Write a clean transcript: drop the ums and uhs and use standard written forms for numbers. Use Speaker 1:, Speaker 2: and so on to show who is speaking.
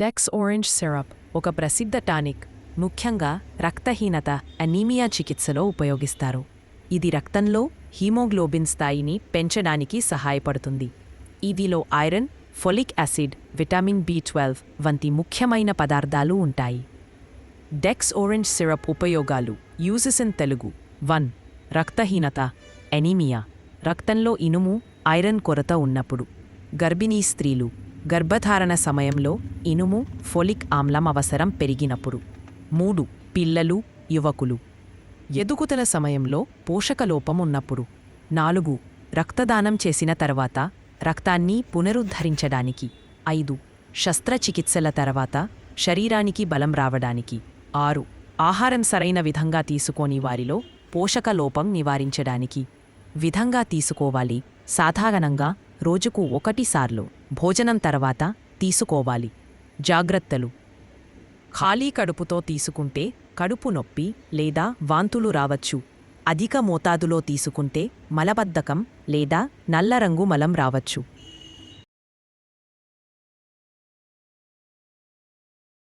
Speaker 1: Dex orange syrup ఒక ప్రసిద్ధ tonic, ముఖ్యంగా రక్తహీనత అనీమియా చికిత్సలో ఉపయోగిస్తారు. ఇది రక్తంలో హీమోగ్లోబిన్ స్థాయిని పెంచడానికి సహాయపడుతుంది. ఇదిలో iron, folic acid, vitamin B12 వంటి ముఖ్యమైన పదార్థాలు ఉంటాయి. డెక్స్ ఆరెంజ్ సిరప్ ఉపయోగాలు. Uses in Telugu. 1. రక్తహీనత అనీమియా, రక్తంలో ఇనుము, ఐరన్ కొరత ఉన్నప్పుడు. గర్భిణీ స్త్రీలు, గర్భధారణ సమయంలో ఇనుము, ఫోలిక్ ఆమ్లం అవసరం పెరిగినప్పుడు. 3. పిల్లలు, యువకులు, ఎదుగుదల సమయంలో పోషకలోపం ఉన్నప్పుడు. 4. రక్తదానం చేసిన తర్వాత రక్తాన్ని పునరుద్ధరించడానికి. 5. శస్త్రచికిత్సల తర్వాత శరీరానికి బలం రావడానికి. 6. ఆహారం సరైన విధంగా తీసుకోని వారిలో పోషకలోపం నివారించడానికి. విధంగా తీసుకోవాలి. సాధారణంగా రోజుకు 1 సార్లు భోజనం తర్వాత తీసుకోవాలి. జాగ్రత్తలు. ఖాళీ కడుపుతో తీసుకుంటే కడుపు నొప్పి లేదా వాంతులు రావచ్చు. అధిక మోతాదులో తీసుకుంటే మలబద్ధకం లేదా నల్లరంగు మలం రావచ్చు.